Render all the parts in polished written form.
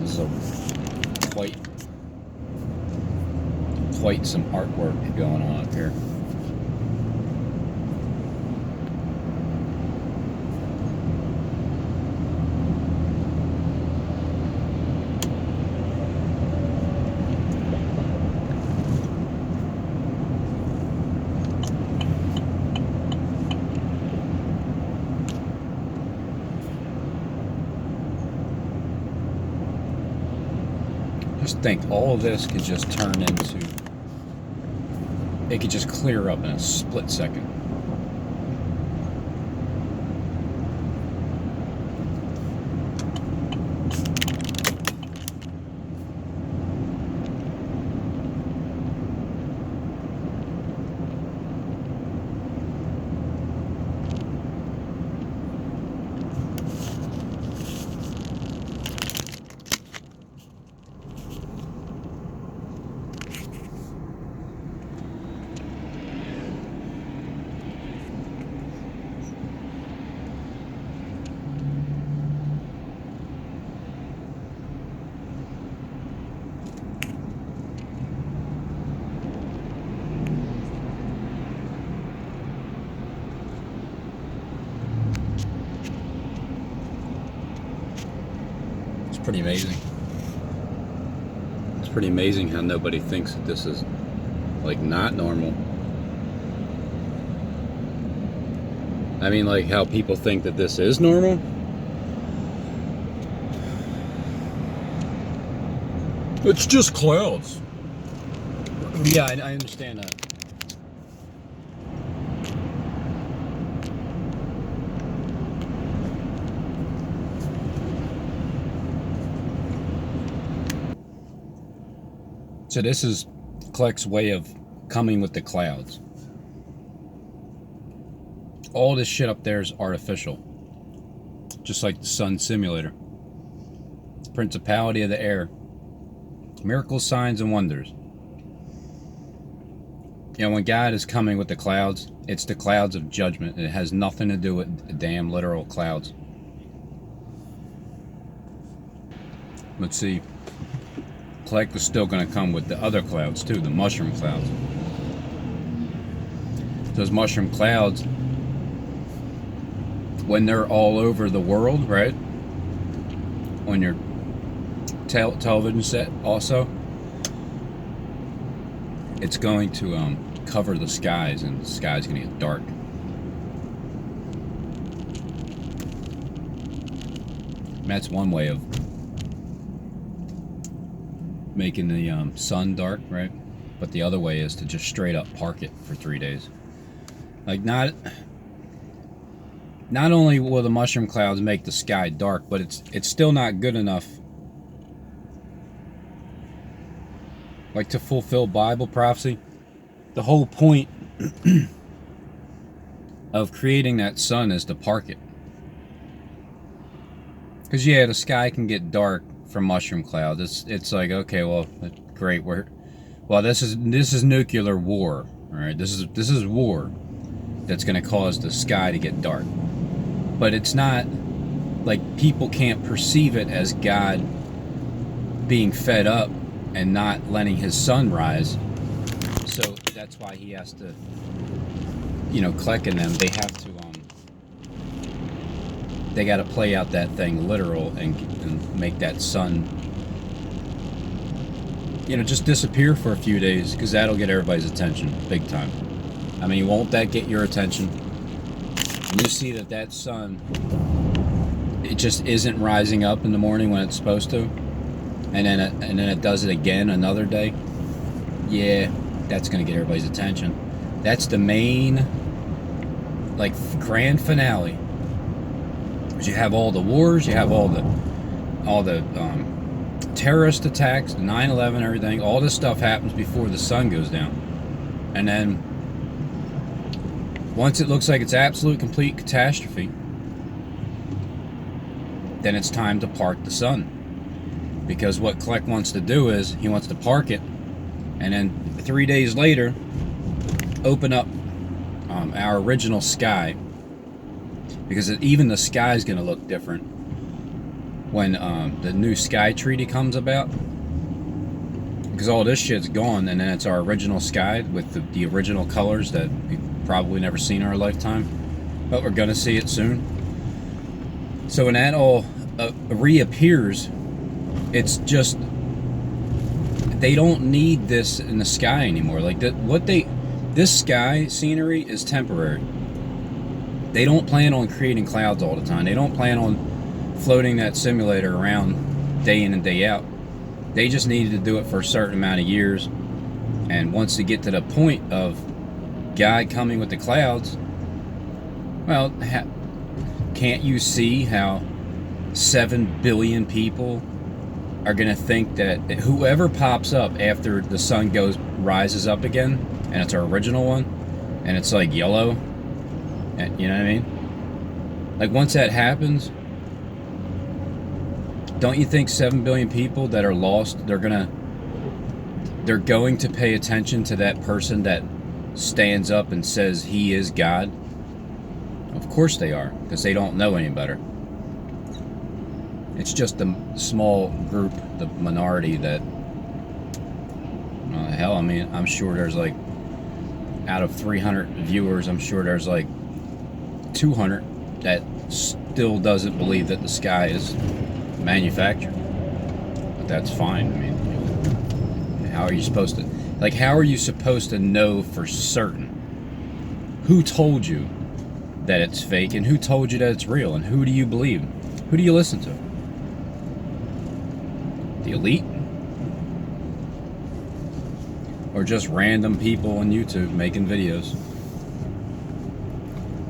There's quite some artwork going on up here. Just think, all of this could just turn into, it could just clear up in a split second. Pretty amazing. It's pretty amazing how nobody thinks that this is like not normal. I mean, like how people think that this is normal. It's just clouds. Yeah, I understand that. So this is Kleck's way of coming with the clouds. All this shit up there is artificial. Just like the sun simulator. Principality of the air. Miracles, signs, and wonders. You know, when God is coming with the clouds, it's the clouds of judgment. It has nothing to do with the damn literal clouds. Let's see. Kleck is still going to come with the other clouds too, the mushroom clouds. Those mushroom clouds, when they're all over the world, right? On your television set also, it's going to cover the skies, and the sky's going to get dark. And that's one way of making the sun dark, right? But the other way is to just straight up park it for 3 days. Like, not only will the mushroom clouds make the sky dark, but it's still not good enough, like, to fulfill Bible prophecy. The whole point of creating that sun is to park it. Because yeah, the sky can get dark from mushroom clouds. It's like, okay, well, great. This is nuclear war, all right? This is war that's going to cause the sky to get dark. But it's not like people can't perceive it as God being fed up and not letting his sun rise. So that's why he has to, you know, Kleck and them, they have to they got to play out that thing literal and make that sun, you know, just disappear for a few days, because that'll get everybody's attention big time. I mean, won't that get your attention? When you see that sun, it just isn't rising up in the morning when it's supposed to, and then it does it again another day. Yeah, that's gonna get everybody's attention. That's the main, like, grand finale. You have all the wars, you have all the terrorist attacks, the 9/11, everything. All this stuff happens before the sun goes down, and then once it looks like it's absolute complete catastrophe, then it's time to park the sun. Because what Kleck wants to do is he wants to park it, and then 3 days later open up our original sky. Because even the sky is going to look different when the new Sky Treaty comes about, because all this shit's gone, and then it's our original sky with the original colors that we've probably never seen in our lifetime, but we're gonna see it soon. So when that all reappears, it's just, they don't need this in the sky anymore. Like this sky scenery is temporary. They don't plan on creating clouds all the time. They don't plan on floating that simulator around day in and day out. They just needed to do it for a certain amount of years. And once they get to the point of God coming with the clouds, well, can't you see how 7 billion people are going to think that whoever pops up after the sun rises up again, and it's our original one, and it's like yellow, and you know what I mean? Like once that happens, don't you think 7 billion people that are lost, they're going to pay attention to that person that stands up and says he is God? Of course they are, because they don't know any better. It's just the small group, the minority that, hell, I mean, I'm sure there's like, out of 300 viewers, I'm sure there's like 200 that still doesn't believe that the sky is manufactured. But that's fine. I mean, how are you supposed to know for certain? Who told you that it's fake, and who told you that it's real, and who do you believe? Who do you listen to? The elite? Or just random people on YouTube making videos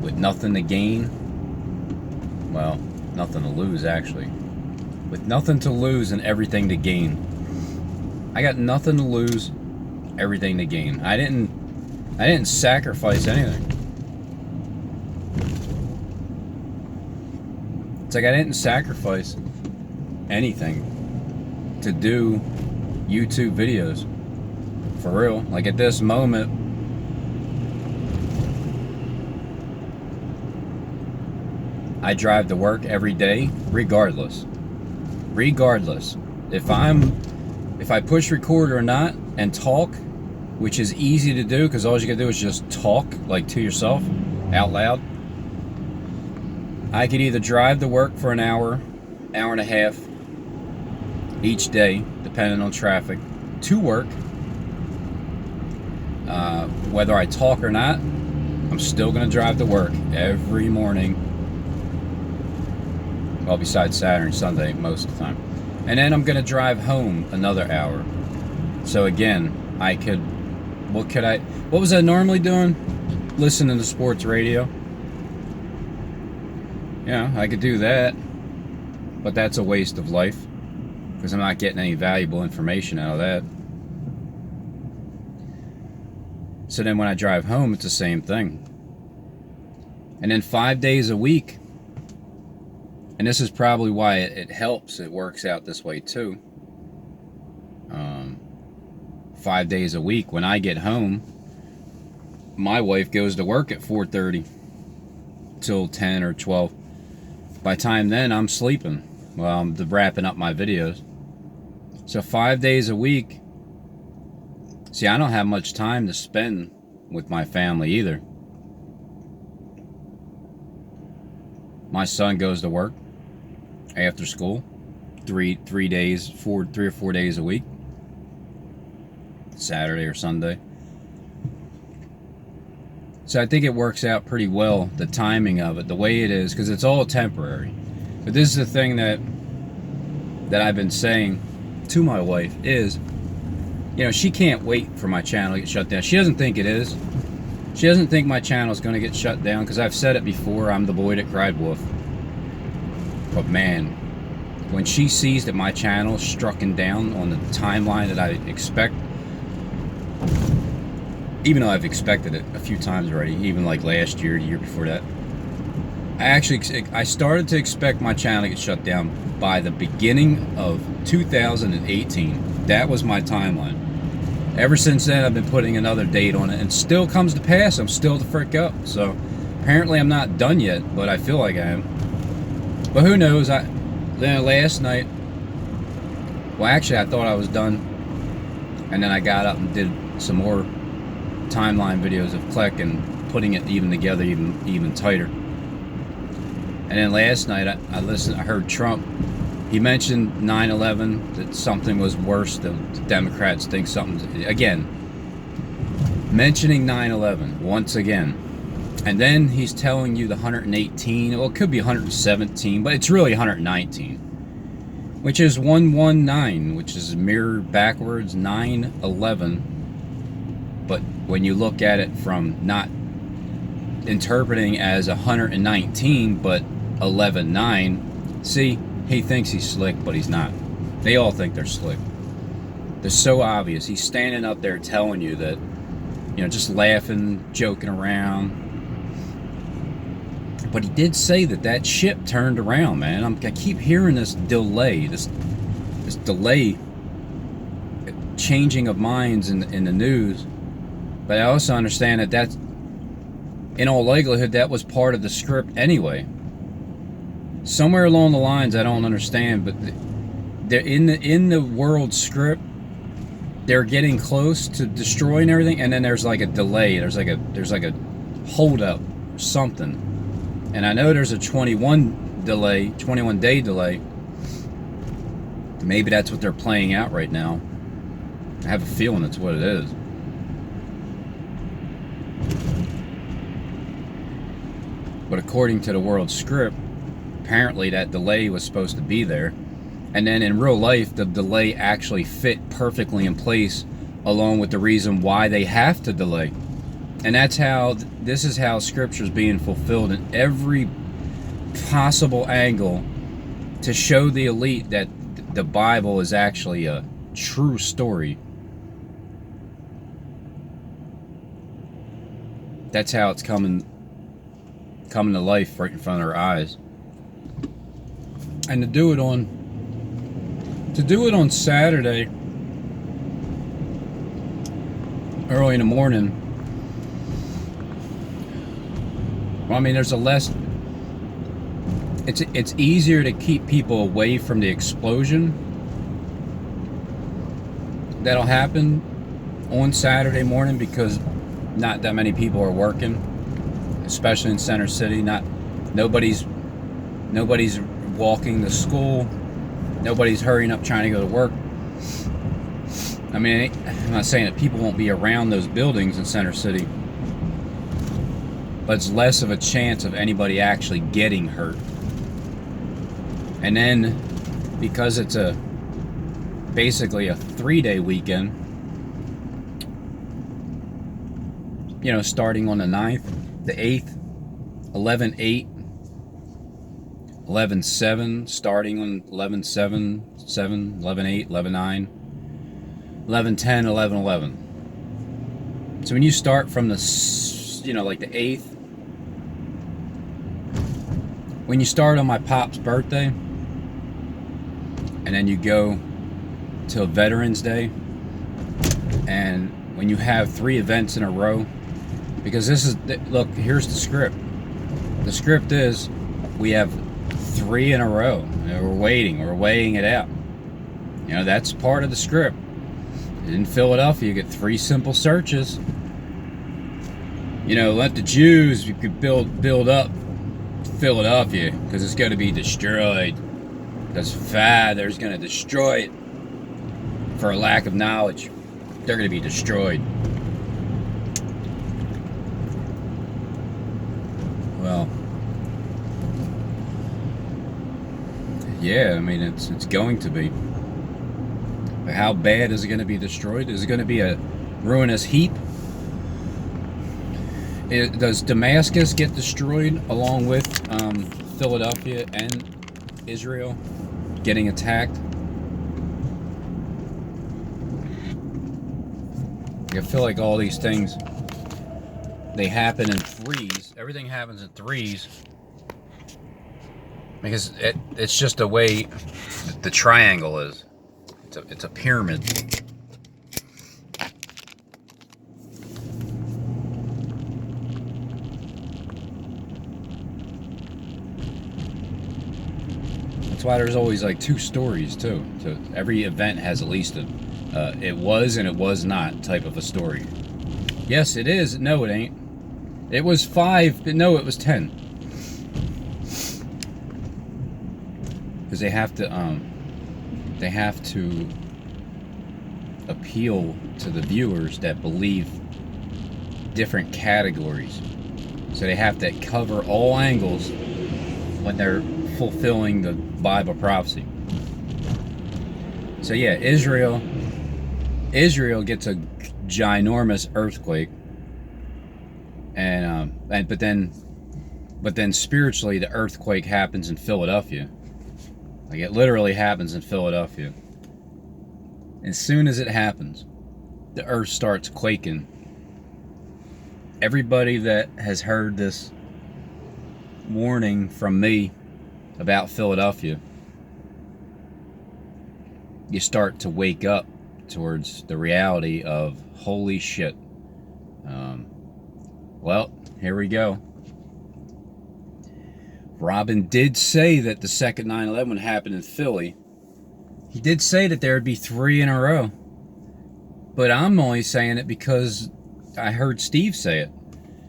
with nothing to gain? Well, nothing to lose, actually. With nothing to lose and everything to gain. I got nothing to lose, everything to gain. I didn't sacrifice anything. It's like I didn't sacrifice anything to do YouTube videos. For real. Like at this moment, I drive to work every day, regardless. If I push record or not and talk, which is easy to do because all you gotta do is just talk, like to yourself, out loud. I could either drive to work for an hour and a half each day, depending on traffic, to work. Whether I talk or not, I'm still gonna drive to work every morning. Well, besides Saturday and Sunday, most of the time. And then I'm gonna drive home another hour. So again, what was I normally doing? Listening to sports radio. Yeah, I could do that, but that's a waste of life because I'm not getting any valuable information out of that. So then when I drive home, it's the same thing. And then 5 days a week, and this is probably why it helps, it works out this way too. 5 days a week, when I get home, my wife goes to work at 4:30 till 10 or 12. By the time then, I'm sleeping while I'm wrapping up my videos. So 5 days a week. See, I don't have much time to spend with my family either. My son goes to work after school, three or four days a week, Saturday or Sunday. So I think it works out pretty well, the timing of it, the way it is, because it's all temporary. But this is the thing that I've been saying to my wife is, you know, she can't wait for my channel to get shut down. She doesn't think it is. She doesn't think my channel is going to get shut down, because I've said it before, I'm the boy that cried wolf. But man, when she sees that my channel is strucken down on the timeline that I expect, even though I've expected it a few times already, even like last year, the year before that, I started to expect my channel to get shut down by the beginning of 2018. That was my timeline. Ever since then, I've been putting another date on it, and still comes to pass. I'm still the frick up. So apparently I'm not done yet, but I feel like I am. But who knows? Then last night, well, actually, I thought I was done, and then I got up and did some more timeline videos of Kleck and putting it even together, even tighter. And then last night, I heard Trump. He mentioned 9/11, that something was worse. The Democrats think something. Again, mentioning 9/11 once again. And then he's telling you the 118, well, it could be 117, but it's really 119, which is 119, which is mirrored backwards 9/11. But when you look at it from not interpreting as 119, but 11/9, see, he thinks he's slick, but he's not. They all think they're slick. They're so obvious. He's standing up there telling you that, just laughing, joking around. But he did say that ship turned around, man. I keep hearing this delay, this delay, changing of minds in the news. But I also understand that that's, in all likelihood, that was part of the script anyway. Somewhere along the lines, I don't understand, but they're in the world script. They're getting close to destroying everything, and then there's like a delay. There's like a hold up or something. And I know there's a 21-day delay. Maybe that's what they're playing out right now. I have a feeling that's what it is. But according to the world script, apparently that delay was supposed to be there. And then in real life, the delay actually fit perfectly in place, along with the reason why they have to delay. And this is how scripture is being fulfilled in every possible angle, to show the elite that the Bible is actually a true story. That's how it's coming to life right in front of our eyes. And to do it on Saturday, early in the morning, well, I mean, there's it's easier to keep people away from the explosion that'll happen on Saturday morning, because not that many people are working, especially in Center City. Nobody's walking to school. Nobody's hurrying up trying to go to work. I mean, I'm not saying that people won't be around those buildings in Center City, but it's less of a chance of anybody actually getting hurt. And then, because it's basically a 3-day weekend, starting on the 9th, the 8th, 11/8, 11/7, starting on 11/7, 11/8, 11/9, 11/10, 11/11. So when you start from the, like the 8th, when you start on my pop's birthday, and then you go till Veterans Day, and when you have 3 events in a row, because look, here's the script. The script is, we have 3 in a row, and we're weighing it out. That's part of the script. In Philadelphia, you get 3 simple searches. Let the Jews, you could build up Philadelphia, because it's going to be destroyed. Because Father's going to destroy it for a lack of knowledge. They're going to be destroyed. Well, yeah, I mean, it's going to be. But how bad is it going to be destroyed? Is it going to be a ruinous heap? Does Damascus get destroyed along with Philadelphia and Israel getting attacked? I feel like all these things, they happen in threes. Everything happens in threes, because it's just the way the triangle is. It's a pyramid. That's why there's always like two stories too. So every event has at least a it was and it was not type of a story. Yes, it is. No, it ain't. It was 5. No, it was 10. Because they have to appeal to the viewers that believe different categories. So they have to cover all angles when they're fulfilling the Bible prophecy. So yeah, Israel gets a ginormous earthquake, but then spiritually the earthquake happens in Philadelphia. Like it literally happens in Philadelphia. As soon as it happens, the earth starts quaking. Everybody that has heard this warning from me about Philadelphia, you start to wake up towards the reality of holy shit. Well, here we go. Robin did say that the second 9/11 happened in Philly. He did say that there would be 3 in a row. But I'm only saying it because I heard Steve say it.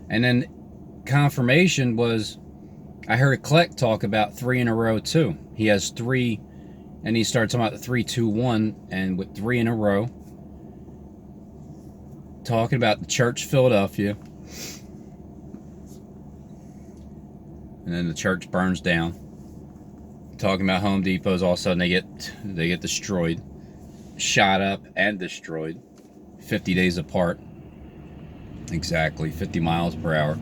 And then confirmation was, I heard Kleck talk about 3 in a row too. He has 3, and he started talking about the 3, 2, 1, and with 3 in a row. Talking about the church Philadelphia. And then the church burns down. Talking about Home Depots, all of a sudden they get destroyed, shot up and destroyed, 50 days apart. Exactly, 50 miles per hour.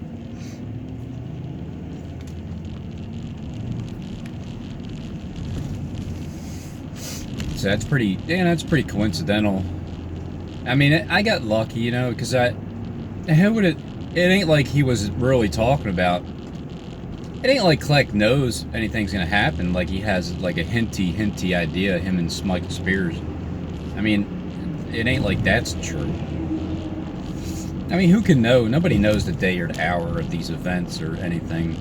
So that's pretty coincidental. I mean, I got lucky, you know, because it ain't like he was really talking about. It ain't like Kleck knows anything's gonna happen. Like he has like a hinty idea. Him and Michael Spears. I mean, it ain't like that's true. I mean, who can know? Nobody knows the day or the hour of these events or anything.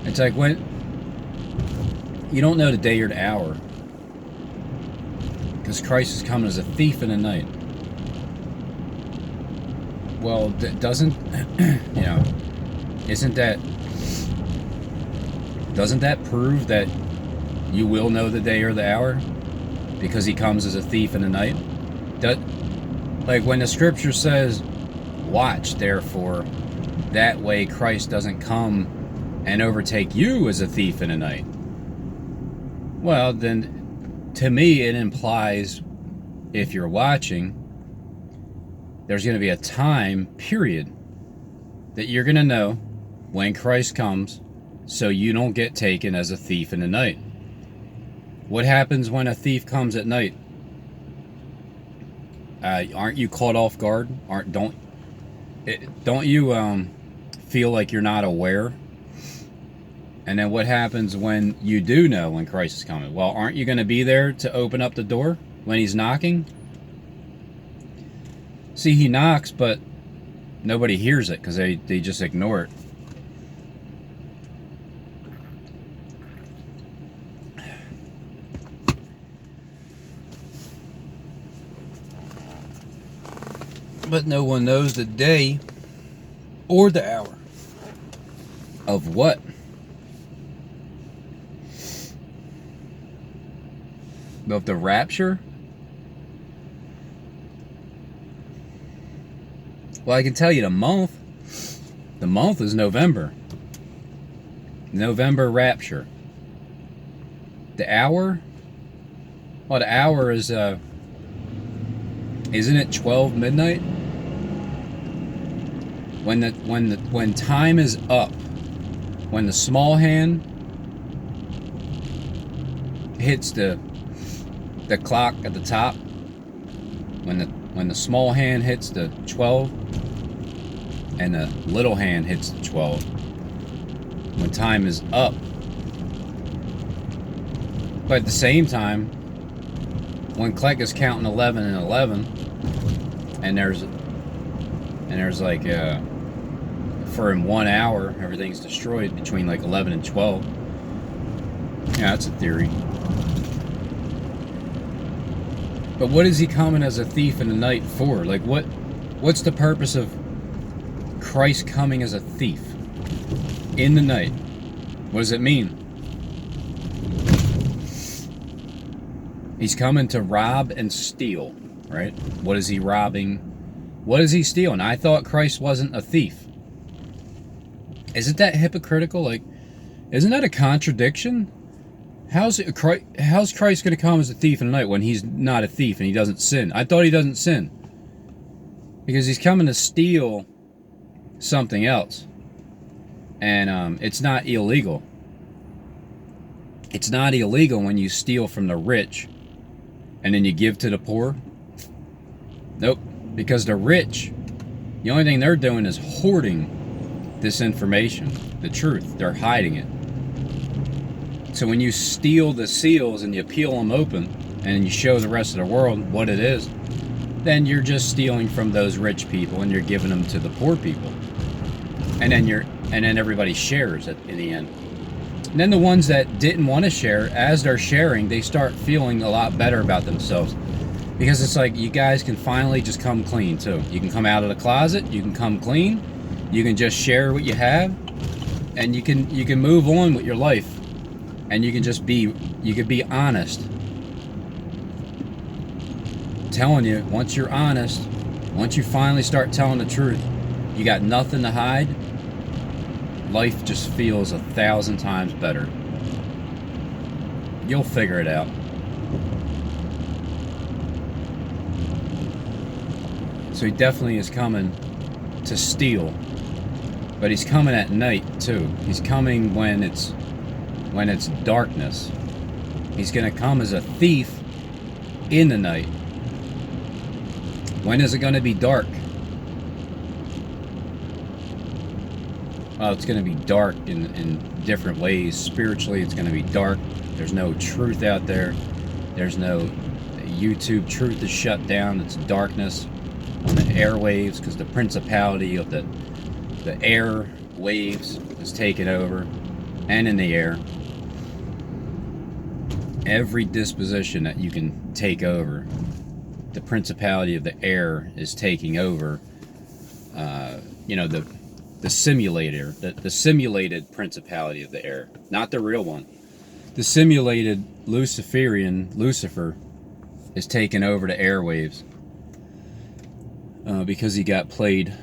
It's like when you don't know the day or the hour, because Christ is coming as a thief in the night. Well, doesn't you know? Doesn't that prove that you will know the day or the hour? Because he comes as a thief in the night? Like when the scripture says, watch therefore, that way Christ doesn't come and overtake you as a thief in the night. Well, then, to me, it implies, if you're watching, there's going to be a time period that you're going to know when Christ comes, so you don't get taken as a thief in the night. What happens when a thief comes at night? Aren't you caught off guard? Don't you feel like you're not aware? And then what happens when you do know when Christ is coming? Well, aren't you going to be there to open up the door when he's knocking? See, he knocks, but nobody hears it because they just ignore it. But no one knows the day or the hour of what? Of the rapture? Well, I can tell you the month. The month is November. November rapture. The hour? Well, the hour is, isn't it 12 midnight? When time is up, when the small hand hits the clock at the top, when the small hand hits the 12 and the little hand hits the 12, when time is up. But at the same time, when Kleck is counting 11 and 11, and there's like for in 1 hour everything's destroyed between like 11 and 12. Yeah, that's a theory. But what is he coming as a thief in the night for? Like, what's the purpose of Christ coming as a thief in the night? What does it mean? He's coming to rob and steal, right? What is he robbing? What is he stealing? I thought Christ wasn't a thief. Isn't that hypocritical? Like, isn't that a contradiction? How's Christ going to come as a thief in the night when he's not a thief and he doesn't sin? I thought he doesn't sin. Because he's coming to steal something else. And it's not illegal. It's not illegal when you steal from the rich and then you give to the poor. Nope. Because the rich, the only thing they're doing is hoarding this information, the truth. They're hiding it. So when you steal the seals and you peel them open and you show the rest of the world what it is, then you're just stealing from those rich people and you're giving them to the poor people. And then everybody shares it in the end. And then the ones that didn't want to share, as they're sharing, they start feeling a lot better about themselves. Because it's like, you guys can finally just come clean too. You can come out of the closet, you can come clean, you can just share what you have, and you can move on with your life. And you can just be honest. I'm telling you, once you're honest, once you finally start telling the truth, you got nothing to hide, life just feels 1,000 times better. You'll figure it out. So he definitely is coming to steal. But he's coming at night too. He's coming when it's darkness. He's going to come as a thief in the night. When is it going to be dark? Well, it's going to be dark in different ways. Spiritually, it's going to be dark. There's no truth out there. There's no YouTube truth is shut down. It's darkness on the airwaves because the principality of the air waves is taken over, and in the air. Every disposition that you can take over, the principality of the air is taking over. The simulator, the simulated principality of the air, not the real one. The simulated Lucifer, is taking over the airwaves because he got played.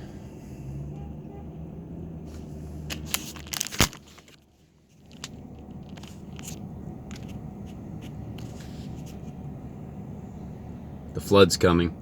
The flood's coming.